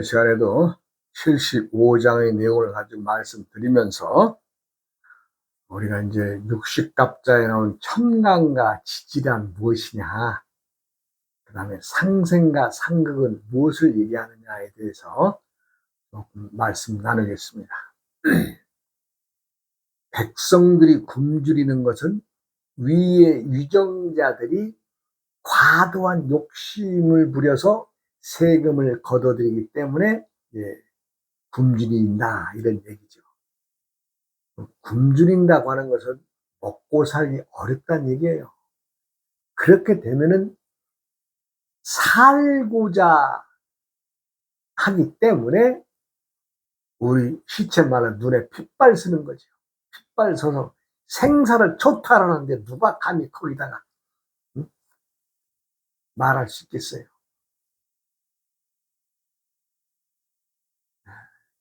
이 시간에도 75장의 내용을 가지고 말씀드리면서 우리가 이제 육식갑자에 나온 천간과 지지란 무엇이냐, 그 다음에 상생과 상극은 무엇을 얘기하느냐에 대해서 조금 말씀 나누겠습니다. 백성들이 굶주리는 것은 위의 위정자들이 과도한 욕심을 부려서 세금을 걷어들이기 때문에 굶주린다, 이런 얘기죠. 굶주린다고 하는 것은 먹고 살기 어렵다는 얘기예요. 그렇게 되면은 살고자 하기 때문에 우리 시체마다 눈에 핏발 쓰는 거죠. 핏발 서서 생사를 초탈하는데 누가 감히 거기다가 말할 수 있겠어요.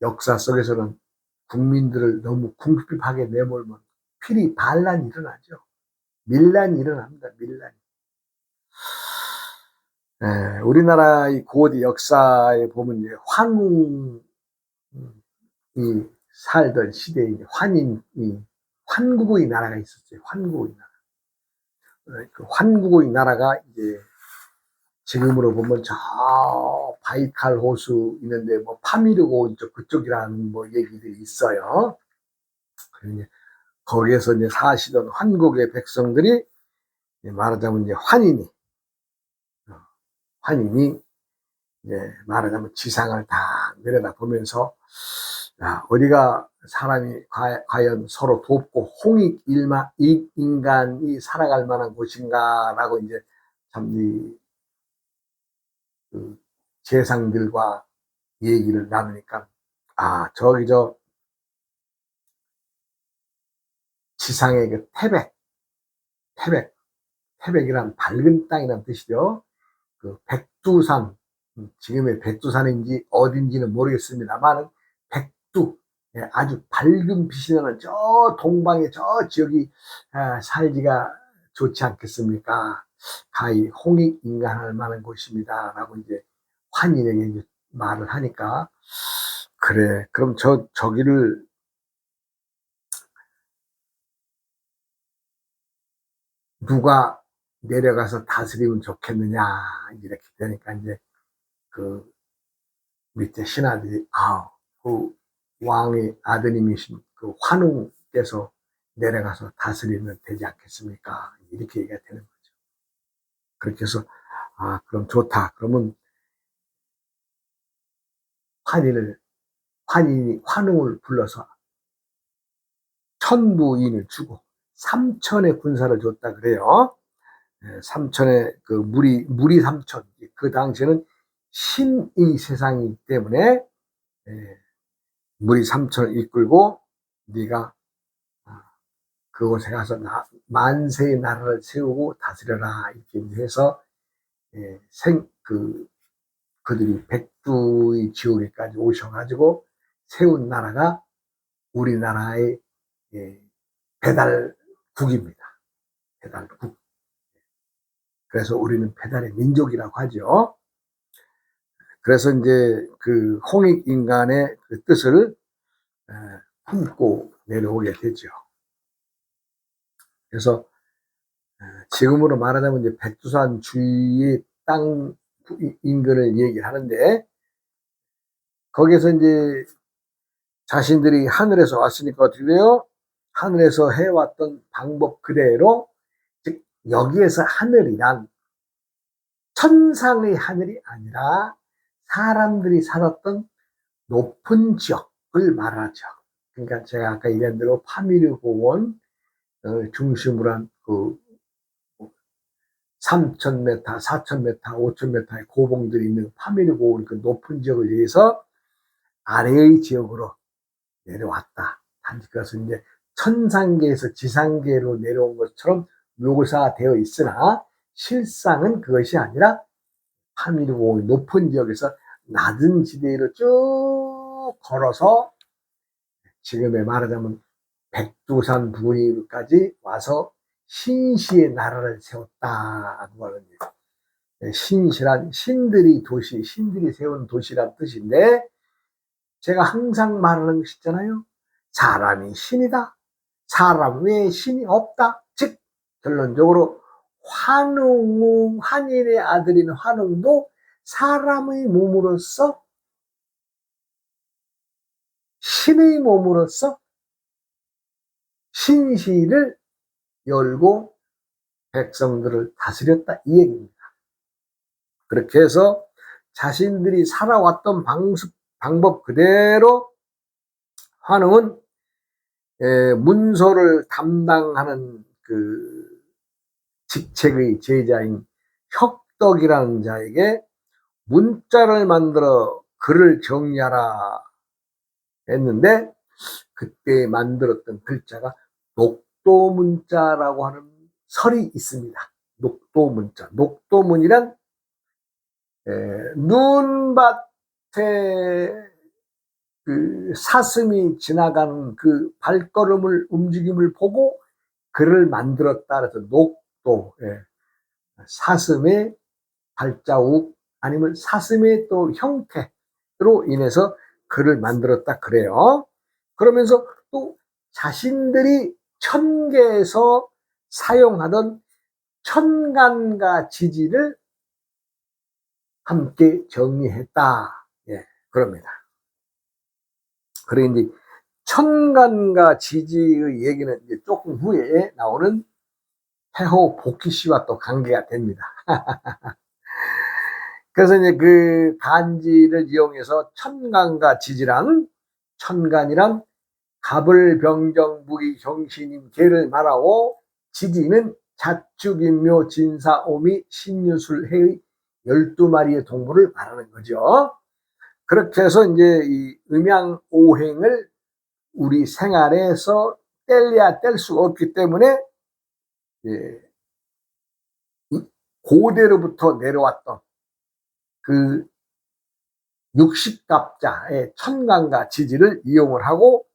역사 속에서는 국민들을 너무 궁핍하게 내몰면 필히 반란이 일어나죠. 밀란이 일어납니다. 밀란이. 우리나라의 고대 역사에 보면 이제 환웅이 살던 시대에 환국의 나라가 있었어요. 환국의 나라. 그 환국의 나라가 이제 지금으로 보면 저 바이칼 호수 있는데 뭐 파미르고 그쪽이라는 뭐 얘기들이 있어요. 거기에서 이제 사시던 환국의 백성들이 말하자면 이제 환인이 말하자면 지상을 다 내려다 보면서 어디가 사람이 과연 서로 돕고 홍익 인간이 살아갈 만한 곳인가라고 이제 참 그 재상들과 얘기를 나누니까 저기 지상의 그 태백이란 밝은 땅이란 뜻이죠. 그 백두산, 지금의 백두산인지 어딘지는 모르겠습니다만 백두, 아주 밝은 빛이 나는 저 동방의 저 지역이 살기가 좋지 않겠습니까? 가히 홍익 인간할 만한 곳입니다 라고 이제 환인에게 이제 말을 하니까, 그래 그럼 저기를 누가 내려가서 다스리면 좋겠느냐, 이렇게 되니까 이제 그 밑에 신하들이 그 왕의 아드님이신 그 환웅께서 내려가서 다스리면 되지 않겠습니까? 이렇게 얘기가 되는 거죠. 그렇게 해서 그럼 좋다. 그러면 환웅을 불러서 천부인을 주고 3천의 군사를 줬다 그래요. 3천의 그 무리 3천. 그 당시에는 신의 세상이기 때문에 무리 3천을 이끌고 네가 그곳에 가서 만세의 나라를 세우고 다스려라, 이렇게 해서 그들이 백두의 지옥에까지 오셔가지고 세운 나라가 우리나라의 배달국입니다. 배달국. 그래서 우리는 배달의 민족이라고 하죠. 그래서 이제 그 홍익 인간의 그 뜻을 품고 내려오게 되죠. 그래서 지금으로 말하자면 이제 백두산 주위의 땅 인근을 얘기하는데, 거기에서 이제 자신들이 하늘에서 왔으니까 어떻게 돼요? 하늘에서 해왔던 방법 그대로, 즉 여기에서 하늘이란 천상의 하늘이 아니라 사람들이 살았던 높은 지역을 말하죠. 그러니까 제가 아까 얘기한 대로 파미르 고원 중심으로 한 그 3,000m, 4,000m, 5,000m의 고봉들이 있는 파미르 고원 그 높은 지역을 위해서 아래의 지역으로 내려왔다. 단지 그것은 이제 천상계에서 지상계로 내려온 것처럼 묘사되어 있으나 실상은 그것이 아니라 파미르 고원 높은 지역에서 낮은 지대로 쭉 걸어서 지금의 말하자면 백두산 부근까지 와서 신시의 나라를 세웠다고 하는 얘기. 신실한 신들이 도시, 신들이 세운 도시란 뜻인데, 제가 항상 말하는 것이 있잖아요. 사람이 신이다. 사람 외에 신이 없다. 즉 결론적으로 환인의 아들인 환웅도 사람의 몸으로서, 신의 몸으로서 신실을 열고 백성들을 다스렸다, 이 얘기입니다. 그렇게 해서 자신들이 살아왔던 방법 그대로 환웅은 문서를 담당하는 그 직책의 제자인 혁덕이라는 자에게 문자를 만들어 글을 정리하라 했는데, 그때 만들었던 글자가 녹도문자라고 하는 설이 있습니다. 녹도문자. 녹도문이란 눈밭에 그 사슴이 지나가는 그 발걸음을, 움직임을 보고 글을 만들었다. 그래서 녹도, 사슴의 발자국 아니면 사슴의 또 형태로 인해서 글을 만들었다 그래요. 그러면서 또 자신들이 천계에서 사용하던 천간과 지지를 함께 정리했다. 그럽니다. 그리고 이제 천간과 지지의 얘기는 이제 조금 후에 나오는 태호 복희 씨와 또 관계가 됩니다. 그래서 이제 그 간지를 이용해서 천간과 지지랑, 천간이란 갑을병정 무기 경신임 개를 말하고, 지지는 자축인묘 진사오미 신유술해의 12마리의 동물을 말하는 거죠. 그렇게 해서 이제 이 음양오행을 우리 생활에서 뗄래야 뗄 수가 없기 때문에 고대로부터 내려왔던 그 60갑자의 천간과 지지를 이용을 하고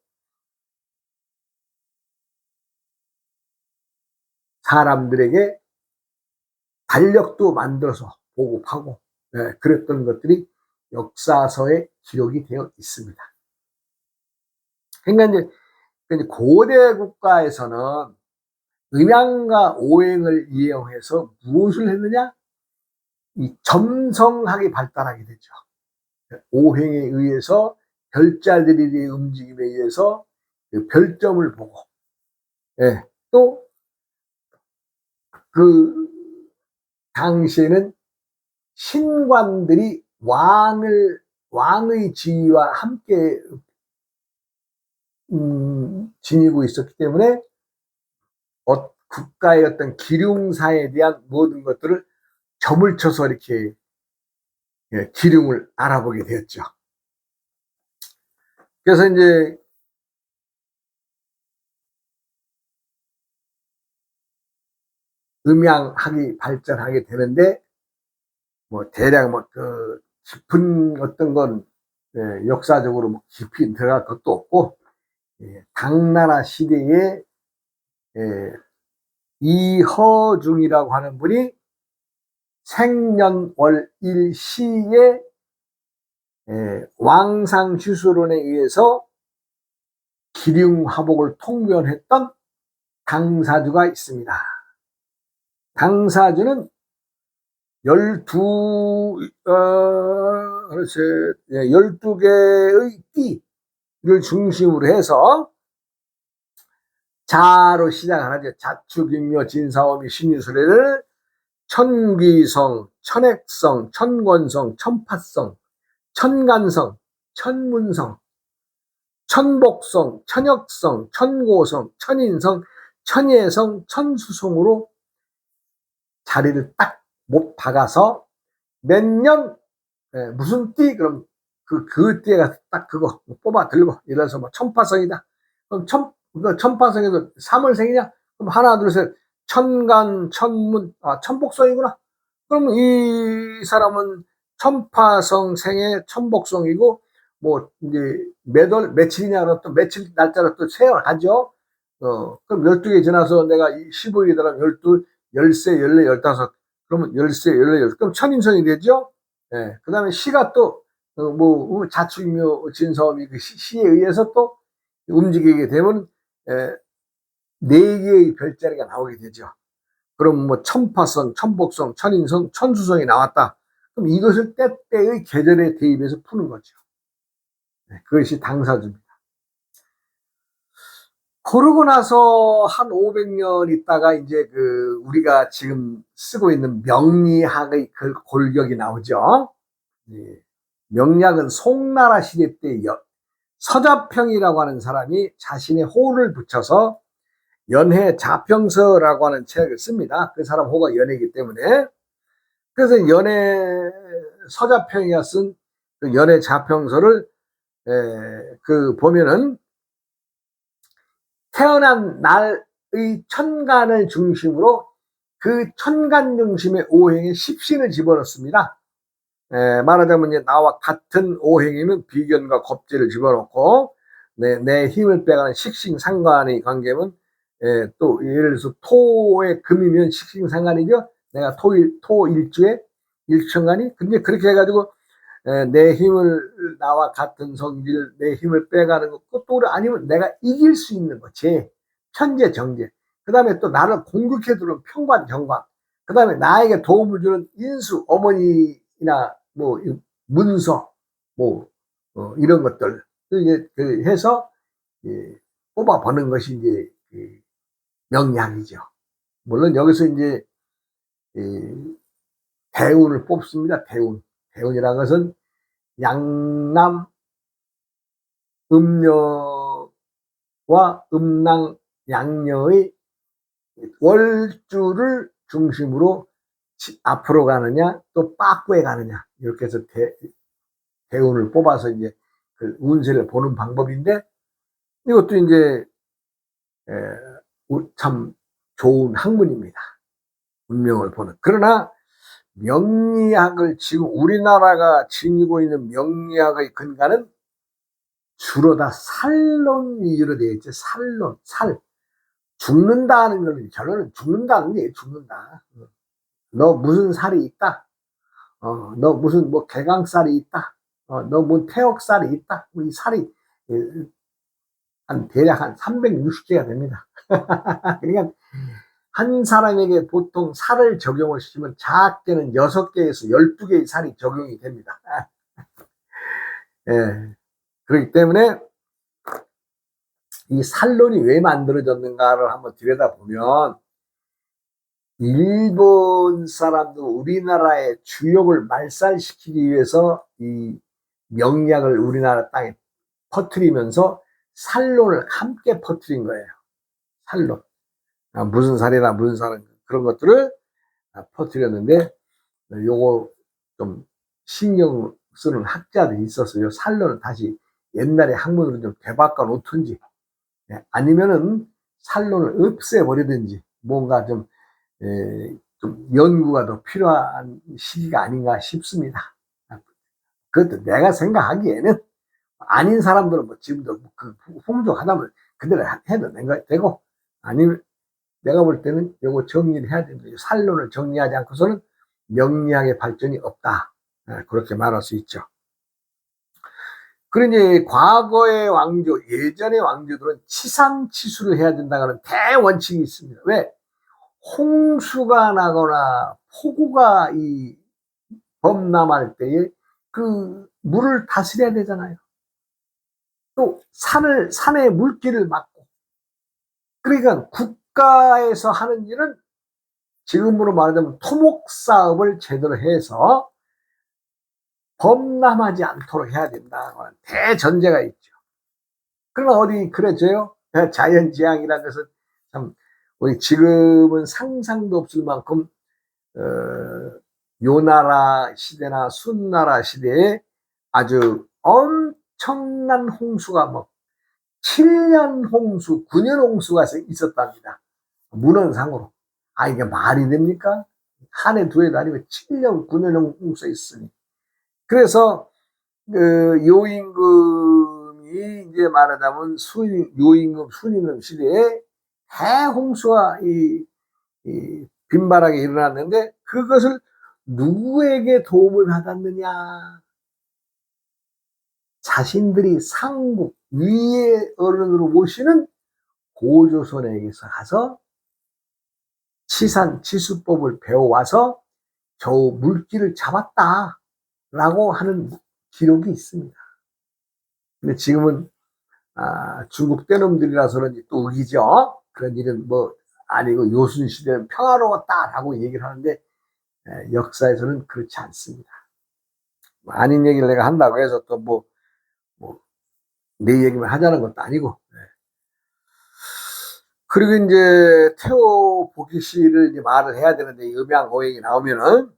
사람들에게 달력도 만들어서 보급하고, 그랬던 것들이 역사서에 기록이 되어 있습니다. 그러니까 이제 고대 국가에서는 음양과 오행을 이용해서 무엇을 했느냐? 이 점성학이 발달하게 되죠. 오행에 의해서 별자들의 움직임에 의해서 그 별점을 보고, 또 그 당시에는 신관들이 왕의 지위와 함께 지니고 있었기 때문에 국가의 어떤 기륭사에 대한 모든 것들을 점을 쳐서 이렇게 기륭을 알아보게 되었죠. 그래서 이제 음양학이 발전하게 되는데, 뭐 대략 뭐 그 깊은 어떤 건 역사적으로 뭐 깊이 들어갈 것도 없고, 당나라 시대에 이허중이라고 하는 분이 생년월일시에 왕상휴수론에 의해서 기륭화복을 통변했던 당사주가 있습니다. 당사주는 12개의 띠를 중심으로 해서 자로 시작을 하죠. 자축인묘 진사오미 신유술래를 천귀성, 천액성, 천권성, 천파성, 천간성, 천문성, 천복성, 천역성, 천고성, 천인성, 천예성, 천수성으로 자리를 딱 못 박아서 몇 년 무슨 띠, 그럼 그 띠가 딱 그거 뽑아 들고, 예를 들어서 뭐 천파성이다. 그럼 천파성에서 3월생이냐? 그럼 하나 둘 셋 천간 천문, 천복성이구나. 그럼 이 사람은 천파성 생에 천복성이고, 뭐 이제 며칠이냐, 그럼 또 며칠 날짜로 또 세어가죠. 그럼 12개 지나서 내가 15일이더라면 12, 13, 14, 15. 그러면 열세, 열여덟. 그럼 천인성이 되죠? 예. 그 다음에 시가 또, 자축인묘 진서음이 그 시에 의해서 또 움직이게 되면, 네 개의 별자리가 나오게 되죠. 그럼 뭐 천파성, 천복성, 천인성, 천수성이 나왔다. 그럼 이것을 때때의 계절에 대입해서 푸는 거죠. 네, 그것이 당사주입니다. 그러고 나서 한 500년 있다가 이제 우리가 지금 쓰고 있는 명리학의 그 골격이 나오죠. 예. 명리학은 송나라 시대 때 서자평이라고 하는 사람이 자신의 호를 붙여서 연해 자평서라고 하는 책을 씁니다. 그 사람 호가 연해이기 때문에. 그래서 연해 서자평이가 쓴 그 연해 자평서를 보면은 태어난 날의 천간을 중심으로 그 천간 중심의 오행에 십신을 집어넣습니다. 말하자면 이제 나와 같은 오행이면 비견과 겁재를 집어넣고 내 힘을 빼가는 식신상관의 관계면 또 예를 들어서 토의 금이면 식신상관이죠. 내가 토일주에 일천간이 근데 그렇게 해가지고 내 힘을 나와 같은 성질 내 힘을 빼가는 것 또 아니면 내가 이길 수 있는 것 편재 정재 그 다음에 또 나를 공격해 주는 평관 정관 그 다음에 나에게 도움을 주는 인수 어머니나 뭐 문서 뭐 이런 것들 이제 해서 뽑아 보는 것이 이제 명리학이죠. 물론 여기서 이제 대운을 뽑습니다. 대운이라는 것은 양남 음녀와 음랑 양녀의 월주를 중심으로 앞으로 가느냐 또 빠꾸에 가느냐 이렇게 해서 대운을 뽑아서 이제 그 운세를 보는 방법인데 이것도 이제 참 좋은 학문입니다. 운명을 보는. 그러나 명리학을 지금 우리나라가 지니고 있는 명리학의 근간은 주로 다 살론 위주로 되어 있죠. 살. 죽는다는 걸 결론은 죽는다는 게 죽는다. 너 무슨 살이 있다. 너 무슨 뭐 개강살이 있다. 너 뭐 태역살이 있다. 이 살이 대략 한 360개가 됩니다. 그러니까 한 사람에게 보통 살을 적용을 시키면 작게는 6개에서 12개의 살이 적용이 됩니다. 예. 그렇기 때문에 이 살론이 왜 만들어졌는가를 한번 들여다보면 일본 사람도 우리나라의 주역을 말살시키기 위해서 이 명리학을 우리나라 땅에 퍼뜨리면서 살론을 함께 퍼뜨린 거예요. 살론. 무슨 살이나 무슨 살 그런 것들을 퍼뜨렸는데 요거 좀 신경 쓰는 학자들이 있었어요. 살론을 다시 옛날의 학문으로 좀 되바꿔 놓든지 아니면은 살론을 없애버리든지 뭔가 좀 연구가 더 필요한 시기가 아닌가 싶습니다. 그것도 내가 생각하기에는 아닌 사람들은 뭐 지금도 그 풍족하다면 그대로 해도 되고 아니면 내가 볼 때는 요거 정리를 해야 됩니다. 살론을 정리하지 않고서는 명리학의 발전이 없다. 그렇게 말할 수 있죠. 그러니 과거의 왕조, 예전의 왕조들은 치상치수를 해야 된다는 대원칙이 있습니다. 왜? 홍수가 나거나 폭우가 범람할 때에 그 물을 다스려야 되잖아요. 또 산의 물길을 막고. 그러니까 국가에서 하는 일은 지금으로 말하자면 토목사업을 제대로 해서 범람하지 않도록 해야 된다는 대전제가 있죠. 그러나 어디 그래져요? 자연재앙이라는 것은 참 우리 지금은 상상도 없을 만큼 요나라 시대나 순나라 시대에 아주 엄청난 홍수가 뭐 7년 홍수, 9년 홍수가 있었답니다. 문헌상으로. 이게 말이 됩니까? 한 해, 두 해도 아니고 7년, 9년 홍수가 있으니. 그래서, 요임금이 이제 말하자면 요임금, 순임금 시대에 대홍수가 빈발하게 일어났는데 그것을 누구에게 도움을 받았느냐? 자신들이 상국 위의 어른으로 모시는 고조선에게서 가서 치산치수법을 배워와서 겨우 물기를 잡았다라고 하는 기록이 있습니다. 근데 지금은 중국 떼놈들이라서 그런지 또 우기죠. 그런 일은 뭐 아니고 요순시대는 평화로웠다라고 얘기를 하는데 역사에서는 그렇지 않습니다. 아닌 얘기를 내가 한다고 해서 또 내 얘기만 하자는 것도 아니고. 그리고 이제 태호 보기시를 이제 말을 해야 되는데 음양오행이 나오면은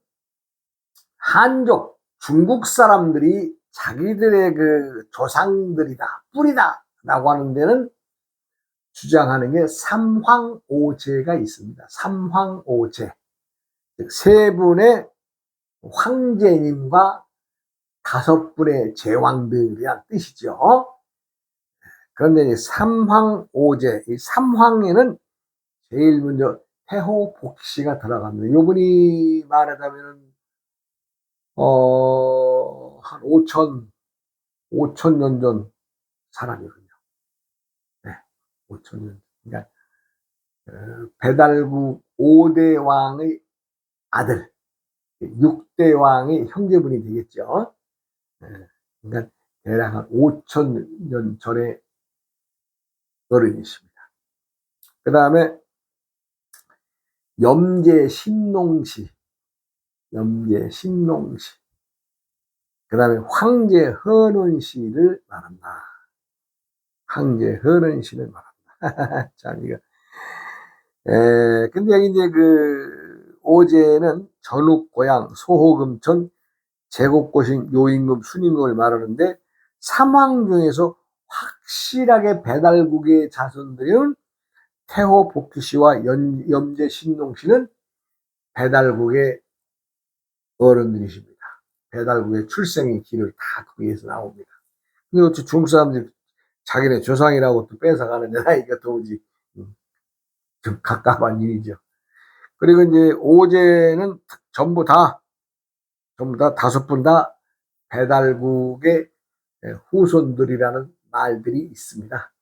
한족 중국 사람들이 자기들의 그 조상들이다 뿌리다라고 하는 데는 주장하는 게 삼황오제가 있습니다. 삼황오제, 세 분의 황제님과 5분의 제왕들이란 뜻이죠. 그런데 이 삼황오제, 이 삼황에는 제일 먼저 태호 복시가 들어갑니다. 요분이 말하자면은 한 5천 년 전 사람이거든요. 네, 5천 년. 그러니까 배달국 5대 왕의 아들, 6대 왕의 형제분이 되겠죠. 네, 그러니까 대략 한 5천 년 전의 어른이십니다. 그 다음에 염제신농시, 그 다음에 황제헌원시를 말한다. 황제헌원시를 말한다. 참, 이거. 근데 여기 이제 그, 오제는 전욱, 고양, 소호금천, 제곡고신, 요임금, 순임금을 말하는데, 삼황 중에서 확실하게 배달국의 자손들은 태호 복희씨와 염제신농씨는 배달국의 어른들이십니다. 배달국의 출생의 길을 다 거기에서 나옵니다. 근데 어째 중국 사람들이 자기네 조상이라고 또 뺏어가는데, 나 이거 도무지 좀 갑갑한 일이죠. 그리고 이제 오제는 전부 다 5분 다 배달국의 후손들이라는 말들이 있습니다.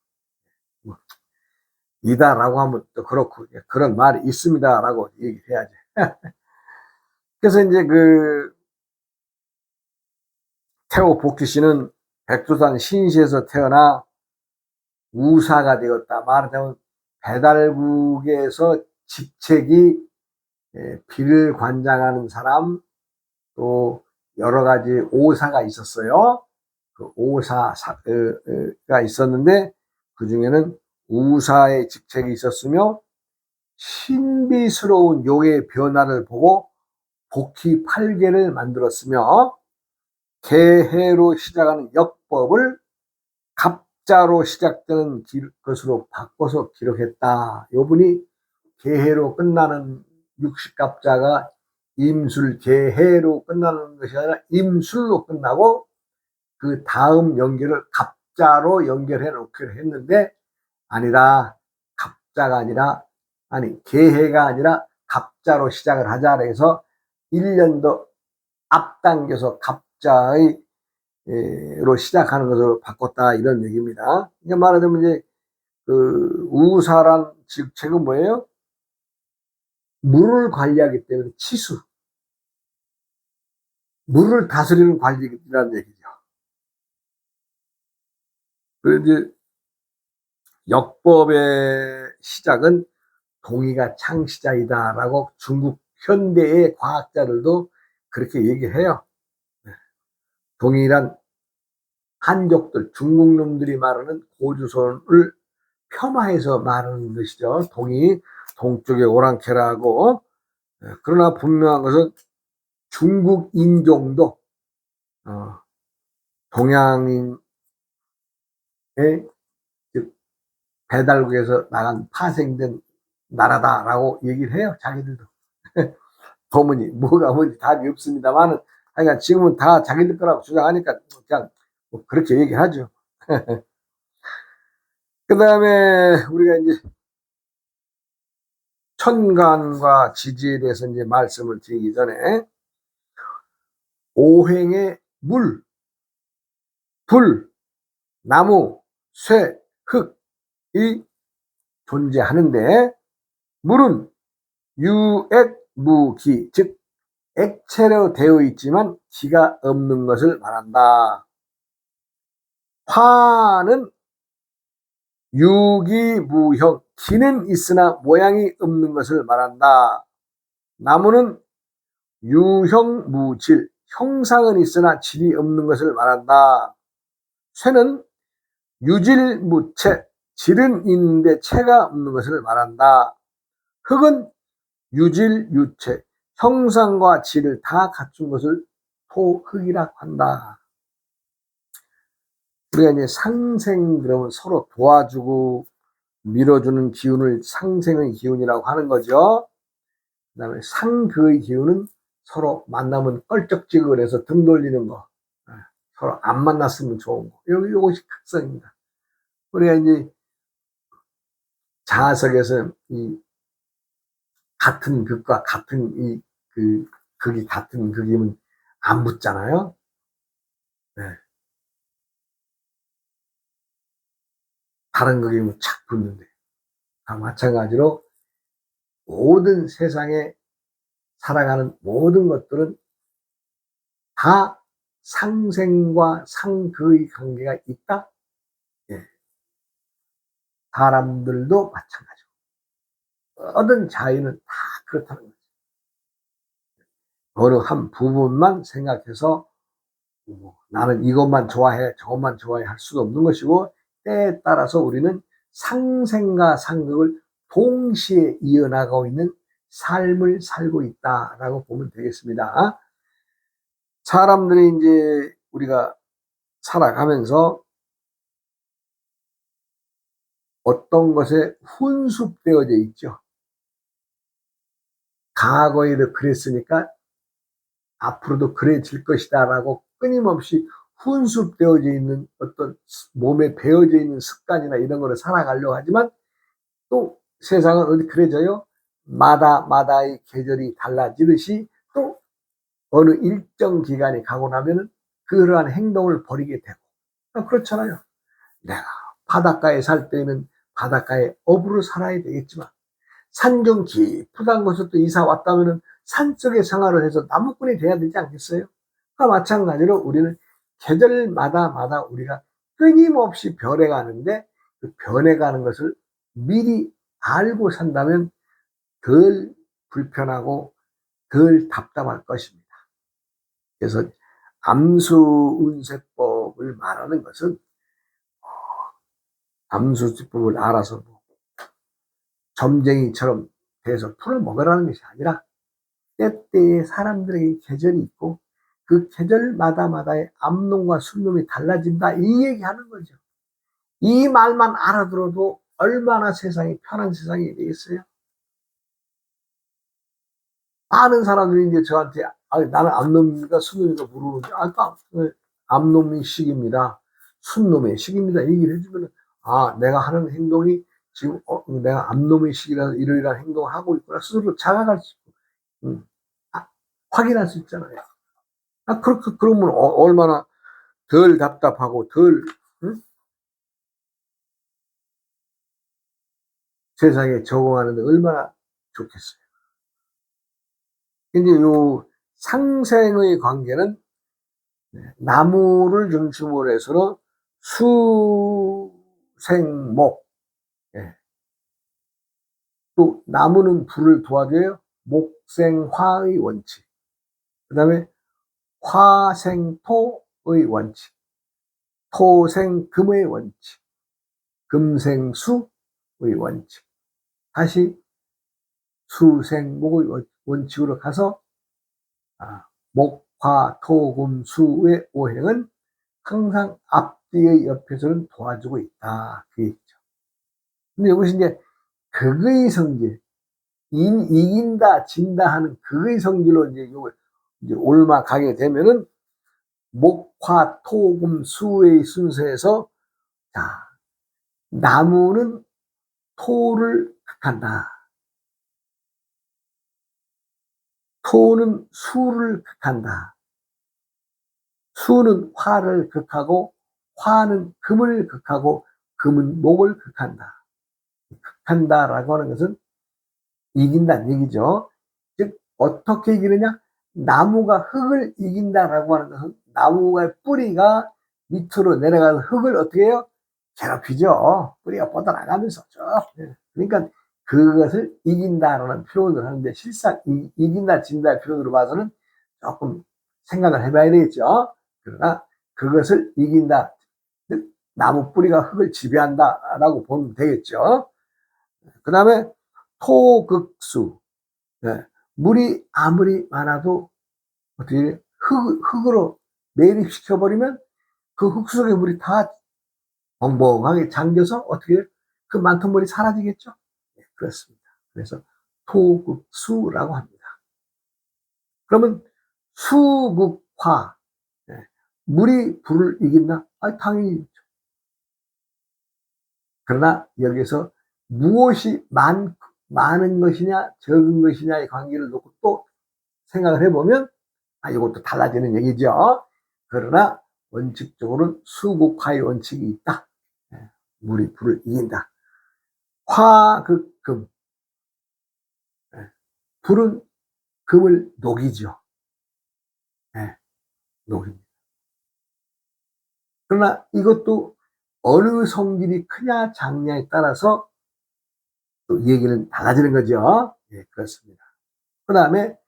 이다라고 하면 또 그렇고, 그런 말이 있습니다라고 얘기해야지. 그래서 이제 그 태호 복희 씨는 백두산 신시에서 태어나 우사가 되었다. 말하자면 배달국에서 직책이 비를 관장하는 사람, 또 여러 가지 오사가 있었어요. 그 오사가 있었는데 그 중에는 우사의 직책이 있었으며 신비스러운 용의 변화를 보고 복희 8개를 만들었으며 개해로 시작하는 역법을 갑자로 시작되는 것으로 바꿔서 기록했다. 요분이 개해로 끝나는 60갑자가 임술개해로 끝나는 것이 아니라 임술로 끝나고 그 다음 연결을 갑자로 연결해 놓기로 했는데 아니라 갑자가 아니라 개해가 아니라 갑자로 시작을 하자 그래서 1년 더 앞당겨서 갑자의 로 시작하는 것으로 바꿨다 이런 얘기입니다. 그러니까 말하자면 이제 그 우사란 직책은 뭐예요? 물을 관리하기 때문에 치수, 물을 다스리는 관리라는 얘기죠. 그래서 이제 역법의 시작은 동이가 창시자이다라고 중국 현대의 과학자들도 그렇게 얘기해요. 동이란 한족들, 중국 놈들이 말하는 고조선을 폄하해서 말하는 것이죠. 동이 동쪽의 오랑캐라고. 그러나 분명한 것은 중국 인종도 동양인의 배달국에서 나간 파생된 나라다라고 얘기를 해요. 자기들도. 도무니 뭐가 뭔지 답이 없습니다만은 하여간 지금은 다 자기들 거라고 주장하니까 그냥 뭐 그렇게 얘기하죠. 그 다음에 우리가 이제 천간과 지지에 대해서 이제 말씀을 드리기 전에 오행의 물, 불, 나무, 쇠, 흙이 존재하는데 물은 유액무기, 즉 액체로 되어 있지만 기가 없는 것을 말한다. 화는 유기무형, 기는 있으나 모양이 없는 것을 말한다. 나무는 유형무질, 형상은 있으나 질이 없는 것을 말한다. 쇠는 유질무체, 질은 있는데 체가 없는 것을 말한다. 흙은 유질유체, 형상과 질을 다 갖춘 것을 토흙이라고 한다. 우리가 이제 상생 그러면 서로 도와주고 밀어주는 기운을 상생의 기운이라고 하는 거죠. 그 다음에 상그의 기운은 서로 만나면 껄쩍지근해서 등 돌리는 거, 서로 안 만났으면 좋은 거, 요것이 특성입니다. 우리가 이제 자석에서 이 같은 극과 같은 극이 같은 극이면 안 붙잖아요. 네. 다른 극이면 착 붙는데, 마찬가지로 모든 세상에 살아가는 모든 것들은 다 상생과 상극의 관계가 있다. 예. 사람들도 마찬가지고 모든 자연은 다 그렇다는 거죠. 어느 한 부분만 생각해서 나는 이것만 좋아해 저것만 좋아해 할 수도 없는 것이고, 때에 따라서 우리는 상생과 상극을 동시에 이어나가고 있는 삶을 살고 있다라고 보면 되겠습니다. 사람들이 이제 우리가 살아가면서 어떤 것에 훈숙되어져 있죠. 과거에도 그랬으니까 앞으로도 그래질 것이다 라고 끊임없이 훈숙되어져 있는 어떤 몸에 배어져 있는 습관이나 이런 거를 살아가려고 하지만 또 세상은 어디 그래져요? 마다의 계절이 달라지듯이 또 어느 일정 기간이 가고 나면은 그러한 행동을 벌이게 되고, 그렇잖아요. 내가 바닷가에 살 때는 바닷가에 어부로 살아야 되겠지만 산중 깊은 곳에 또 이사 왔다면은 산속에 생활을 해서 나무꾼이 돼야 되지 않겠어요? 그와 마찬가지로 우리는 계절마다 우리가 끊임없이 변해가는데 그 변해가는 것을 미리 알고 산다면 덜 불편하고 덜 답답할 것입니다. 그래서 암수운세법을 말하는 것은 암수지법을 알아서 점쟁이처럼 돼서 풀어먹으라는 것이 아니라 때때에 사람들에게 계절이 있고 그 계절마다의 암놈과 순놈이 달라진다, 이 얘기하는 거죠. 이 말만 알아들어도 얼마나 세상이 편한 세상이 되겠어요. 많은 사람들이 이제 저한테 나는 암놈입니까 순놈입니까 물어보는데 암놈의 시기입니다, 순놈의 시기입니다 얘기를 해주면 내가 하는 행동이 지금 내가 암놈의 시기라서 이러이러한 행동을 하고 있구나 스스로 자각할 수 있고 확인할 수 있잖아요. 그러면 얼마나 덜 답답하고 세상에 적응하는데 얼마나 좋겠어요. 근데 요 상생의 관계는 나무를 중심으로 해서는 수생목, 또 나무는 불을 도와줘요. 목생화의 원칙, 그 다음에 화생토의 원칙, 토생금의 원칙, 금생수의 원칙, 다시 수생목의 원칙으로 가서 목, 화, 토, 금, 수의 오행은 항상 앞뒤의 옆에서는 도와주고 있다, 그게 있죠. 근데 이것이 이제 극의 성질, 이긴다 진다 하는 극의 성질로 이제 올라가게 되면은 목, 화, 토, 금, 수의 순서에서 나무는 토를 극한다. 토는 수를 극한다. 수는 화를 극하고 화는 금을 극하고 금은 목을 극한다. 극한다라고 하는 것은 이긴다는 얘기죠. 즉 어떻게 이기느냐? 나무가 흙을 이긴다라고 하는 것은 나무의 뿌리가 밑으로 내려가서 흙을 어떻게 해요? 괴롭히죠. 뿌리가 뻗어나가면서 쭉. 그러니까 그것을 이긴다라는 표현을 하는데 실상 이긴다 진다의 표현으로 봐서는 조금 생각을 해봐야 되겠죠. 그러나 그것을 이긴다, 나무 뿌리가 흙을 지배한다라고 보면 되겠죠. 그 다음에 토극수, 물이 아무리 많아도 어떻게 흙으로 매립시켜버리면 그 흙 속에 물이 다 벙벙하게 잠겨서 어떻게 그 많던 물이 사라지겠죠. 그렇습니다. 그래서 토극수라고 합니다. 그러면 수극화, 물이 불을 이긴다? 당연히. 그러나 여기서 무엇이 많은 것이냐 적은 것이냐의 관계를 놓고 또 생각을 해보면 이것도 달라지는 얘기죠. 그러나 원칙적으로는 수극화의 원칙이 있다. 물이 불을 이긴다. 화극금, 불은 금을 녹이죠. 녹입니다. 그러나 이것도 어느 성질이 크냐 작냐에 따라서 또 얘기는 달라지는 거죠. 그렇습니다. 그 다음에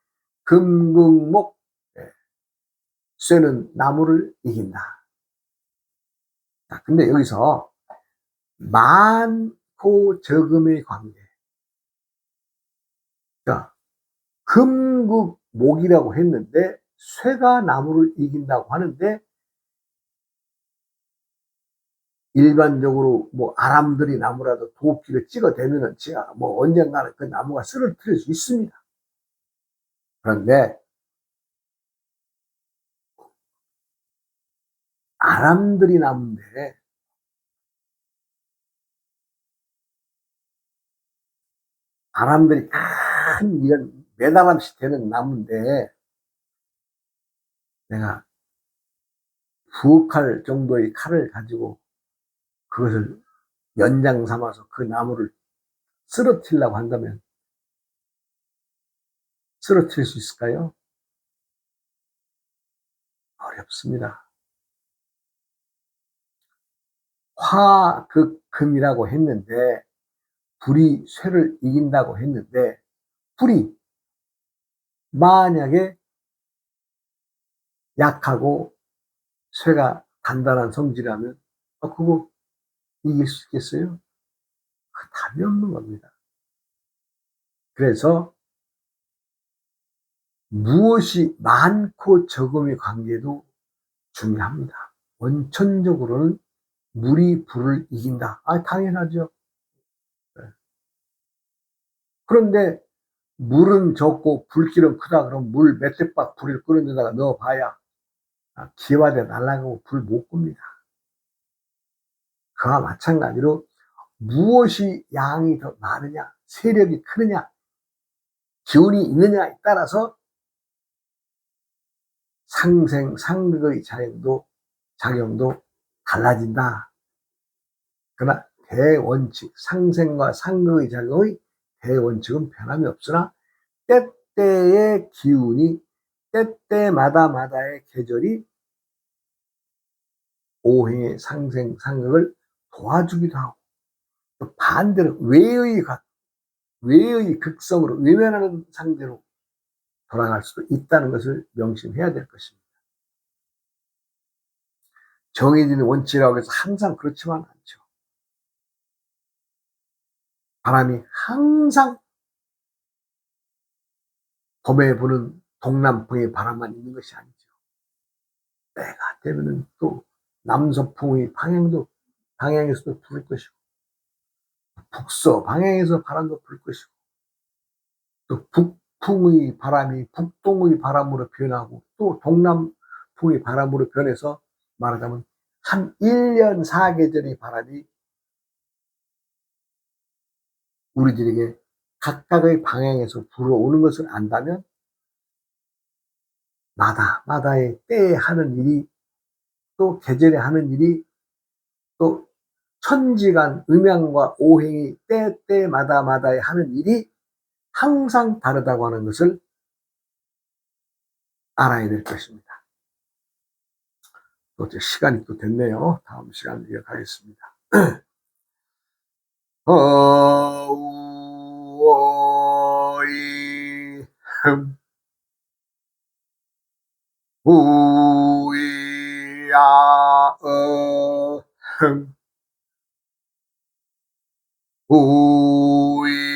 금극목, 쇠는 나무를 이긴다. 자, 근데 여기서 많고 적음의 관계. 자, 금극목이라고 했는데 쇠가 나무를 이긴다고 하는데 일반적으로 뭐 아람들이 나무라도 도끼를 찍어대면은 제가 뭐 언젠가는 그 나무가 쓰러뜨릴 수 있습니다. 그런데 아람들이 나무인데 아람들이 큰 이런 메다람씩 되는 나무인데 내가 부엌할 정도의 칼을 가지고 그것을 연장 삼아서 그 나무를 쓰러뜨리려고 한다면 쓰러뜨릴 수 있을까요? 어렵습니다. 화극금이라고 했는데 불이 쇠를 이긴다고 했는데 불이 만약에 약하고 쇠가 단단한 성질이라면 그거 이길 수 있겠어요? 그 답이 없는 겁니다. 그래서 무엇이 많고 적음의 관계도 중요합니다. 원천적으로는 물이 불을 이긴다. 당연하죠. 그런데 물은 적고 불길은 크다 그러면 물 몇 대박 불을 끄는 데다가 넣어봐야 기와대 날아가고 불 못 끕니다. 그와 마찬가지로 무엇이 양이 더 많으냐, 세력이 크느냐, 기운이 있느냐에 따라서 상극의 작용도 달라진다. 그러나 대원칙, 상생과 상극의 작용의 대원칙은 변함이 없으나 때때의 기운이 때때마다의 계절이 오행의 상생, 상극을 도와주기도 하고 또 반대로 외의 극성으로 외면하는 상대로 돌아갈 수도 있다는 것을 명심해야 될 것입니다. 정해진 원칙이라고 해서 항상 그렇지만 않죠. 바람이 항상 봄에 부는 동남풍의 바람만 있는 것이 아니죠. 때가 되면은 또 남서풍의 방향에서도 불 것이고 북서 방향에서 바람도 불 것이고 또 북풍의 바람이 북동의 바람으로 변하고 또 동남풍의 바람으로 변해서 말하자면 한 1년 4계절의 바람이 우리들에게 각각의 방향에서 불어오는 것을 안다면 마다의 때에 하는 일이, 또 계절에 하는 일이, 또 천지간 음양과 오행이 때마다에 하는 일이 항상 다르다고 하는 것을 알아야 될 것입니다. 또 이제 시간이 또 됐네요. 다음 시간에 이어가겠습니다. 어우어이 우이야어 우이야어